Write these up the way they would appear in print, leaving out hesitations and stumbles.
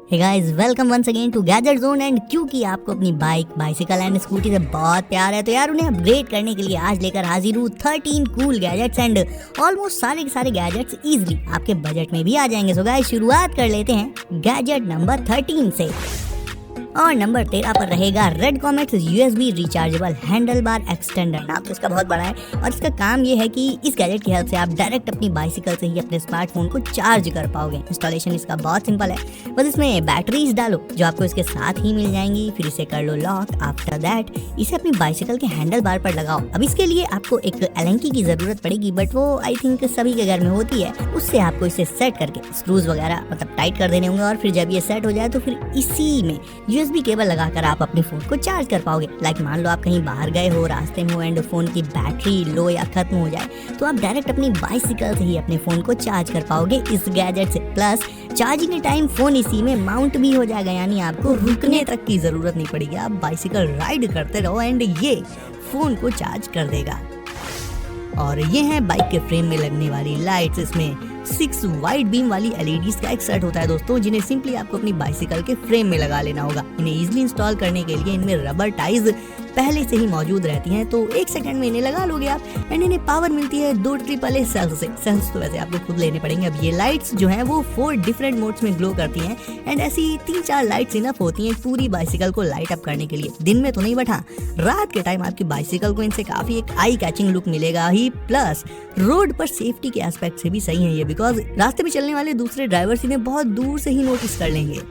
Hey guys, welcome once again to gadget zone. And क्योंकि आपको अपनी बाइक, बाइसिकल एंड स्कूटी से बहुत प्यार है तो यार उन्हें अपग्रेड करने के लिए आज लेकर हाजिर हूँ 13 कूल गैजेट्स। एंड ऑलमोस्ट सारे के सारे गैजेट्स इजीली आपके बजट में भी आ जाएंगे। सो गाइस, शुरुआत कर लेते हैं गैजेट नंबर 13 से। और नंबर 13 पर रहेगा red comets USB rechargeable handle bar extender. नाम तो इसका बहुत बड़ा है और इसका काम ये है कि इस गैजेट की हेल्प से आप डायरेक्ट अपनी बाइसिकल से ही अपने स्मार्टफोन को चार्ज कर पाओगे। इंस्टॉलेशन इसका बहुत सिंपल है, बस इसमें बैटरीज डालो जो आपको इसके साथ ही मिल जाएंगी, फिर इसे कर लो लॉक। आफ्टर दैट इसे अपनी बाइसिकल के हैंडल बार पर लगाओ। अब इसके लिए आपको एक एलेंकी की जरूरत पड़ेगी, बट वो आई थिंक सभी के घर में होती है। उससे आपको इसे सेट करके स्क्रूज वगैरह मतलब टाइट कर देने होंगे और फिर जब ये सेट हो जाए तो फिर इसी में USB केबल लगाकर आप अपने फोन को चार्ज कर पाओगे। लाइक मान लो आप कहीं बाहर गए हो, रास्ते में हो एंड फोन की बैटरी लो या खत्म हो जाए तो आप डायरेक्ट अपनी बाइसिकल से ही अपने फोन को चार्ज कर पाओगे इस गैजेट से। प्लस चार्जिंग के टाइम फोन इसी में माउंट भी हो जाएगा, यानी आपको रुकने तक की जरूरत नहीं पड़ेगी। आप बाइसिकल राइड करते रहो एंड ये फोन को चार्ज कर देगा। और ये है बाइक के फ्रेम में लगने वाली लाइट्स। इसमें 6 वाइड बीम वाली LEDs का एक सेट होता है दोस्तों, जिन्हें सिंपली आपको अपनी बाइसिकल के फ्रेम में लगा लेना होगा। इन्हें इजीली इंस्टॉल करने के लिए इनमें रबर टाइज पहले से ही मौजूद रहती हैं, तो 1 सेकंड में इन्हें लगा लोगे आप। एंड इन्हें पावर मिलती है 2 AAA सेल्स से। सेल्स तो वैसे आपको खुद लेने पड़ेंगे। अब ये लाइट्स जो हैं वो 4 डिफरेंट मोड्स में ग्लो करती हैं एंड ऐसी 3-4 लाइट्स इनफ होती हैं पूरी बाइसिकल को लाइट अप करने के लिए। दिन में तो नहीं, बट हाँ रात के टाइम आपकी बाइसिकल को इनसे काफी एक आई कैचिंग लुक मिलेगा ही। प्लस रोड पर सेफ्टी के एस्पेक्ट से भी सही है ये, बिकॉज रास्ते में चलने वाले दूसरे ड्राइवर्स इन्हें बहुत दूर से ही नोटिस कर लेंगे।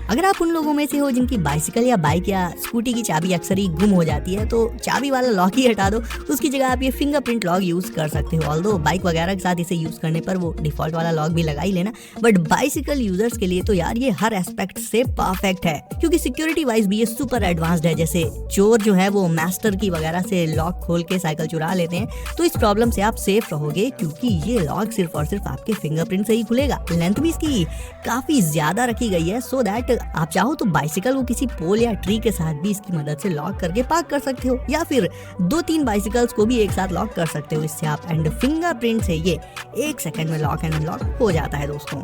अगर आप उन लोगों में से हो जिनकी बाइसिकल या बाइक या स्कूटी की चाबी अक्सर ही गुम हो जाती है, तो चाबी वाला लॉक ही हटा दो। उसकी जगह आप ये फिंगरप्रिंट लॉक यूज कर सकते हो। ऑल्दो बाइक वगैरह के साथ इसे यूज करने पर वो डिफॉल्ट वाला लॉक भी लगा ही लेना, बट बाइसिकल यूजर्स के लिए तो यार ये हर एस्पेक्ट से परफेक्ट है, क्योंकि सिक्योरिटी वाइज भी ये सुपर एडवांस्ड है। जैसे चोर जो है वो मास्टर की वगैरह से लॉक खोल के साइकिल चुरा लेते हैं, तो इस प्रॉब्लम से आप सेफ रहोगे, क्योंकि ये लॉक सिर्फ और सिर्फ आपके फिंगरप्रिंट से ही खुलेगा। लेंथ भी इसकी काफी ज्यादा रखी गई है, सो दैट आप चाहो तो बाइसिकल को किसी पोल या ट्री के साथ भी इसकी मदद से लॉक करके पार्क कर सकते हो, या फिर 2-3 बाइसिकल्स को भी एक साथ लॉक कर सकते हो इससे आप। एंड फिंगरप्रिंट से ये 1 सेकंड में लॉक एंड अनलॉक हो जाता है दोस्तों।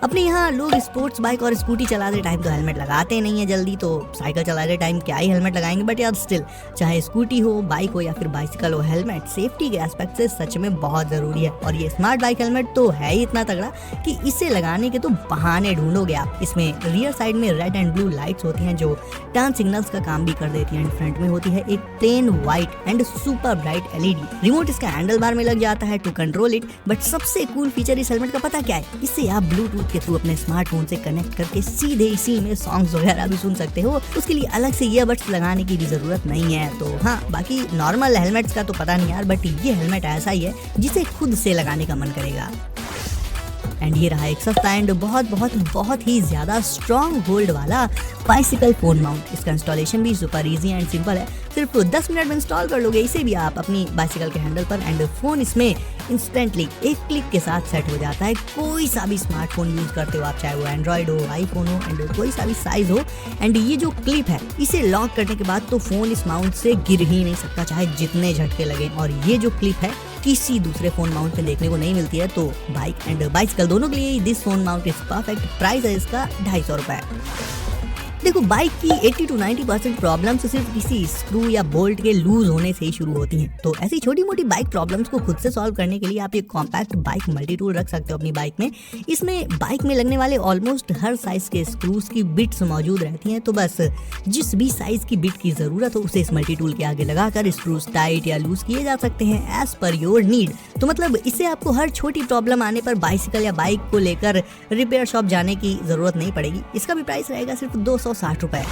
अपने यहाँ लोग स्पोर्ट्स बाइक और स्कूटी चलाते टाइम तो हेलमेट लगाते नहीं है जल्दी, तो साइकिल चलाते टाइम क्या ही हेलमेट लगाएंगे। बट यार स्टिल, चाहे स्कूटी हो, बाइक हो या फिर बाइसिकल हो, हेलमेट सेफ्टी के एस्पेक्ट से सच में बहुत जरूरी है। और ये स्मार्ट बाइक हेलमेट तो है ही इतना तगड़ा कि इसे लगाने के तो बहाने ढूंढोगे आप। इसमें रियर साइड में रेड एंड ब्लू लाइट्स होती हैं जो टर्न सिग्नल्स का काम भी कर देती हैं। फ्रंट में होती है एक plain white and super bright LED। Remote इसका हैंडल बार में लग जाता है टू कंट्रोल इट। बट सबसे कूल फीचर इस हेलमेट का पता क्या है? इससे आप ब्लूटूथ के थ्रू अपने स्मार्टफोन से कनेक्ट करके सीधे इसी में सॉन्ग्स वगैरह भी सुन सकते हो। उसके लिए अलग से ईयरबड्स लगाने की भी जरूरत नहीं है। तो हाँ, बाकी नॉर्मल हेलमेट्स का तो पता नहीं यार, बट ये हेलमेट ऐसा ही है जिसे खुद से लगाने का मन करेगा। एंड ये रहा एक सस्ता एंड बहुत ही ज्यादा स्ट्रॉन्ग होल्ड वाला बाइसिकल फोन माउंट। इसका इंस्टॉलेशन भी सुपर इजी एंड सिंपल है, सिर्फ 10 मिनट में इंस्टॉल कर लोगे इसे भी आप अपनी बाइसिकल के हैंडल पर। एंड फोन इसमें इंस्टेंटली एक क्लिक के साथ सेट हो जाता है। कोई सा भी स्मार्टफोन यूज करते हो आप, चाहे वो एंड्रॉइड हो, आईफोन हो एंड कोई सा भी साइज हो। एंड ये जो क्लिप है इसे लॉक करने के बाद तो फोन इस माउंट से गिर ही नहीं सकता, चाहे जितने झटके लगे। और ये जो क्लिप है किसी दूसरे फोन माउंट में देखने को नहीं मिलती है। तो बाइक एंड बाइसिकल दोनों के लिए this phone mount is perfect. Price है इसका 250 रुपए। देखो, बाइक की 80 to 90% प्रॉब्लम्स सिर्फ किसी स्क्रू या बोल्ट के लूज होने से ही शुरू होती हैं। तो ऐसी छोटी मोटी बाइक प्रॉब्लम्स को खुद से सॉल्व करने के लिए आप ये कॉम्पैक्ट बाइक मल्टी टूल रख सकते हो अपनी बाइक में। इसमें बाइक में लगने वाले ऑलमोस्ट हर साइज के स्क्रूज की बिट्स मौजूद रहती हैं, तो बस जिस भी साइज की बिट की जरूरत हो उसे इस मल्टी टूल के आगे लगाकर स्क्रूज टाइट या लूज किए जा सकते हैं एज पर योर नीड। तो मतलब इससे आपको हर छोटी प्रॉब्लम आने पर बाइसिकल या बाइक को लेकर रिपेयर शॉप जाने की जरूरत नहीं पड़ेगी। इसका भी प्राइस रहेगा सिर्फ 260 रुपए।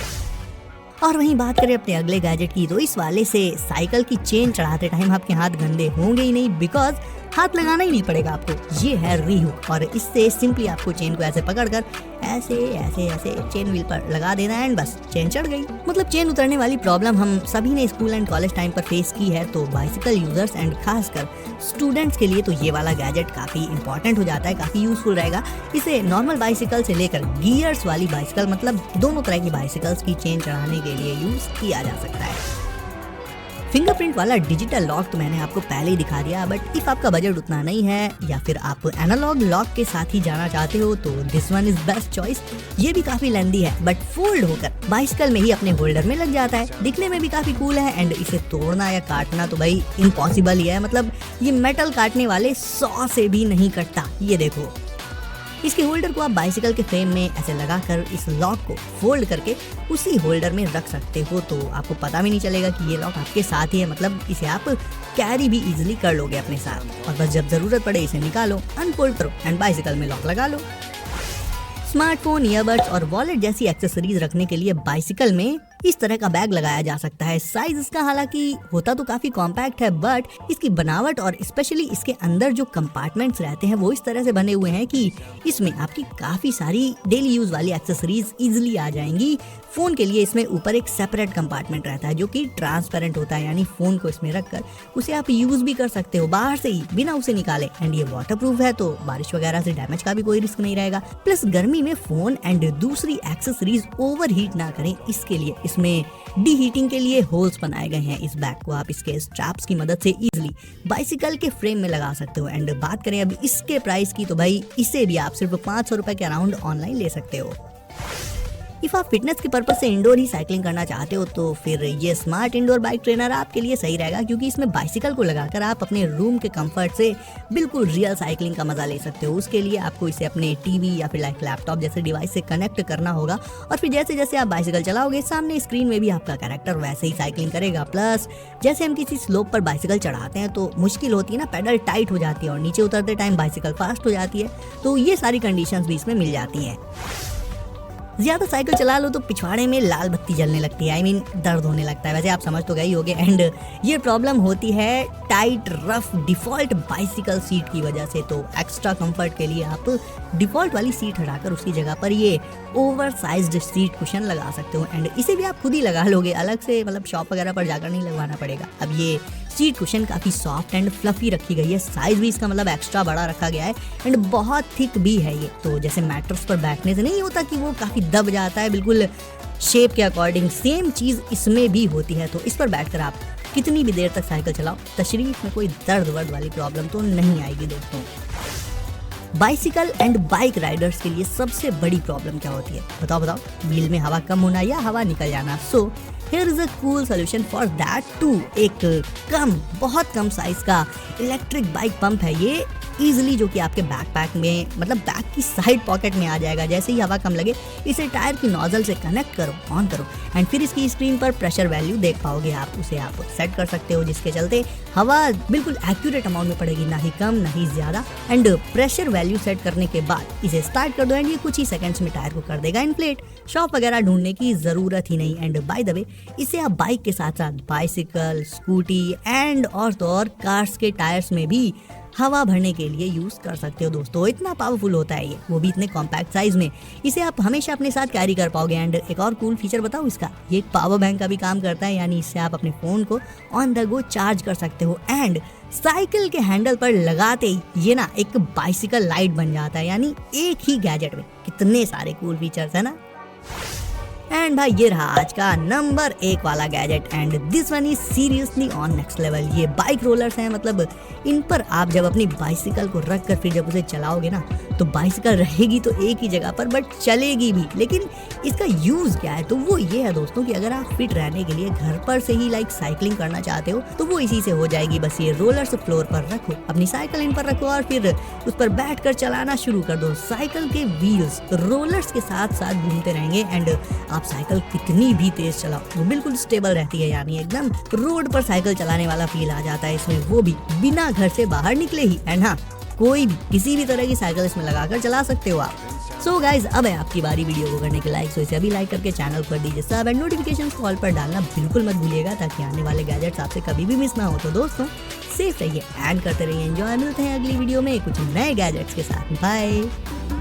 और वहीं बात करें अपने अगले गैजेट की, तो इस वाले से साइकिल की चेन चढ़ाते टाइम आपके हाथ गंदे होंगे ही नहीं, बिकॉज हाथ लगाना ही नहीं पड़ेगा आपको। ये है रीहुक और इससे सिंपली आपको चेन को ऐसे पकड़कर ऐसे ऐसे ऐसे चेन व्हील पर लगा देना है एंड बस चेन चढ़ गई। मतलब चेन उतरने वाली प्रॉब्लम हम सभी ने स्कूल एंड कॉलेज टाइम पर फेस की है, तो बाइसिकल यूजर्स एंड खासकर स्टूडेंट्स के लिए तो ये वाला गैजेट काफी इंपॉर्टेंट हो जाता है, काफी यूजफुल रहेगा। इसे नॉर्मल बाइसिकल से लेकर गियर्स वाली बाइसिकल, मतलब दोनों तरह की बाइसिकल्स की चेन चढ़ाने के लिए यूज किया जा सकता है। फिंगरप्रिंट वाला डिजिटल लॉक तो मैंने आपको पहले ही दिखा दिया, बट इफ आपका बजट उतना नहीं है या फिर आप एनालॉग लॉक के साथ ही जाना चाहते हो तो this one is best choice. ये भी काफी लेंदी है बट फोल्ड होकर बाइसिकल में ही अपने होल्डर में लग जाता है। दिखने में भी काफी कूल है एंड इसे तोड़ना या काटना तो भाई इम्पॉसिबल ही है। मतलब ये मेटल काटने वाले 100 से भी नहीं कटता। ये देखो, इसके होल्डर को आप बाइसिकल के फ्रेम में ऐसे लगाकर इस लॉक को फोल्ड करके उसी होल्डर में रख सकते हो, तो आपको पता भी नहीं चलेगा कि ये लॉक आपके साथ ही है। मतलब इसे आप कैरी भी इजीली कर लोगे अपने साथ, और बस जब जरूरत पड़े इसे निकालो, अनफोल्ड करो एंड बाइसिकल में लॉक लगा लो। स्मार्टफोन, ईयरबड्स और वॉलेट जैसी एक्सेसरीज रखने के लिए बाइसिकल में इस तरह का बैग लगाया जा सकता है। साइज इसका हालांकि होता तो काफी कॉम्पैक्ट है, बट इसकी बनावट और स्पेशली इसके अंदर जो कंपार्टमेंट्स रहते हैं वो इस तरह से बने हुए हैं कि इसमें आपकी काफी सारी डेली यूज वाली एक्सेसरीज इजिली आ जाएंगी। फोन के लिए इसमें ऊपर एक सेपरेट कंपार्टमेंट रहता है जो कि ट्रांसपेरेंट होता है, यानी फोन को इसमें रखकर उसे आप यूज भी कर सकते हो बाहर से ही बिना उसे निकाले। एंड ये वाटरप्रूफ है तो बारिश वगैरह से डैमेज का भी कोई रिस्क नहीं रहेगा। प्लस गर्मी में फोन एंड दूसरी एक्सेसरीज ओवरहीट ना करें, इसके लिए इसमें डी हीटिंग के लिए होल्स बनाए गए हैं। इस बैग को आप इसके स्ट्रैप्स की मदद से इजीली बाइसिकल के फ्रेम में लगा सकते हो। एंड बात करें अब इसके प्राइस की तो भाई इसे भी आप सिर्फ 500 रुपए के अराउंड ऑनलाइन ले सकते हो। इफ आप फिटनेस के पर्पज से इंडोर ही साइकिलिंग करना चाहते हो तो फिर ये स्मार्ट इंडोर बाइक ट्रेनर आपके लिए सही रहेगा, क्योंकि इसमें बाइसिकल को लगाकर आप अपने रूम के कंफर्ट से बिल्कुल रियल साइकिलिंग का मजा ले सकते हो। उसके लिए आपको इसे अपने टीवी या फिर लैपटॉप जैसे डिवाइस से कनेक्ट करना होगा, और फिर जैसे जैसे आप बाइसिकल चलाओगे सामने स्क्रीन में भी आपका कैरेक्टर वैसे ही साइकिलिंग करेगा। प्लस जैसे हम किसी स्लोप पर बाइसिकल चढ़ाते हैं तो मुश्किल होती है ना, पेडल टाइट हो जाती है और नीचे उतरते टाइम बाइसिकल फास्ट हो जाती है, तो ये सारी कंडीशंस भी इसमें मिल जाती हैं। ज्यादा साइकिल चला लो तो पिछवाड़े में लाल बत्ती जलने लगती है, I mean, दर्द होने लगता है, वैसे आप समझ तो गए ही होगे। एंड ये प्रॉब्लम होती है tight rough default bicycle seat की वजह से। तो एक्स्ट्रा कंफर्ट के लिए आप डिफॉल्ट वाली सीट हटाकर उसकी जगह पर ये ओवर साइज्ड सीट कुशन लगा सकते हो। एंड इसे भी आप खुद ही लगा लोगे, अलग से मतलब शॉप वगैरह पर जाकर नहीं लगवाना पड़ेगा। अब ये सीट कुशन काफी सॉफ्ट एंड फ्लफी रखी गई है, साइज भी इसका मतलब एक्स्ट्रा बड़ा रखा गया है एंड बहुत थिक भी है ये। तो जैसे मैट्रेस पर बैठने से नहीं होता कि वो काफी दब जाता है बिल्कुल शेप के अकॉर्डिंग, सेम चीज इसमें भी होती है। तो इस पर बैठकर आप कितनी भी देर तक साइकिल चलाओ, तशरीफ में कोई दर्द वर्द वाली प्रॉब्लम तो नहीं आएगी दोस्तों। बाइसिकल एंड बाइक राइडर्स के लिए सबसे बड़ी प्रॉब्लम क्या होती है बताओ? व्हील में हवा कम होना या हवा निकल जाना। So here is a cool solution for that too. एक बहुत कम साइज का इलेक्ट्रिक बाइक पंप है ये, इजिली जो कि आपके बैकपैक में मतलब बैक की साइड पॉकेट में आ जाएगा। जैसे ही हवा कम लगे इसे टायर की नोजल से कनेक्ट करो, ऑन करो एंड फिर इसकी स्क्रीन पर प्रेशर वैल्यू देख पाओगे आप, उसे आप सेट कर सकते हो, जिसके चलते हवा बिल्कुल एक्यूरेट अमाउंट में पड़ेगी, ना ही कम ना ही ज्यादा। एंड प्रेशर वैल्यू सेट करने के बाद इसे स्टार्ट कर दो एंड ये कुछ ही सेकंड्स में टायर को कर देगा इन्फ्लेट। शॉप वगैरह ढूंढने की जरूरत ही नहीं। एंड बाय द वे इसे आप बाइक के साथ साथ बाइसिकल, स्कूटी एंड और तो और कार्स के टायर्स में भी हवा भरने के लिए यूज कर सकते हो दोस्तों। इतना पावरफुल होता है ये, वो भी इतने कॉम्पैक्ट साइज में। इसे आप हमेशा अपने साथ कैरी कर पाओगे। एंड एक और कूल फीचर बताऊं इसका, ये एक पावर बैंक का भी काम करता है, यानी इससे आप अपने फोन को ऑन द गो चार्ज कर सकते हो। एंड साइकिल के हैंडल पर लगाते ही ये ना एक बाइसिकल लाइट बन जाता है, यानी एक ही गैजेट में कितने सारे कूल फीचर्स है ना। एंड भाई ये रहा आज का नंबर 1 वाला gadget and this one is seriously on next level. ये बाइक रोलर्स हैं, मतलब इन पर आप जब अपनी बाइसिकल को रख कर फिर जब उसे चलाओगे ना तो बाइसिकल रहेगी तो एक ही जगह पर बट चलेगी भी। लेकिन इसका यूज क्या है, तो वो ये है दोस्तों कि अगर आप फिट रहने के लिए घर पर से ही लाइक साइकिलिंग करना चाहते हो तो वो इसी से हो जाएगी। बस ये रोलर्स फ्लोर पर रखो, अपनी साइकिल इन पर रखो और फिर उस पर बैठ कर चलाना शुरू कर दो। साइकिल के व्हील्स रोलर्स के साथ साथ घूमते रहेंगे एंड आप साइकिल कितनी भी तेज चलाओ वो बिल्कुल स्टेबल रहती है, यानी एकदम रोड पर साइकिल चलाने वाला फील आ जाता है इसमें, वो भी बिना घर से बाहर निकले ही। एंड हाँ, कोई भी किसी भी तरह की साइकिल इसमें लगाकर चला सकते हो आप। सो गाइज अब है आपकी बारी वीडियो को करने के लाइक, सो इसे अभी लाइक करके चैनल कर दीजिए सब एंड नोटिफिकेशन कॉल पर डालना बिल्कुल मत भूलिएगा ताकि आने वाले गैजेट्स आपसे कभी भी मिस ना हो। तो दोस्तों सेफ रहिए एंड करते रहिए एंजॉय। मिलते हैं अगली वीडियो में कुछ नए गैजेट्स के साथ। बाय।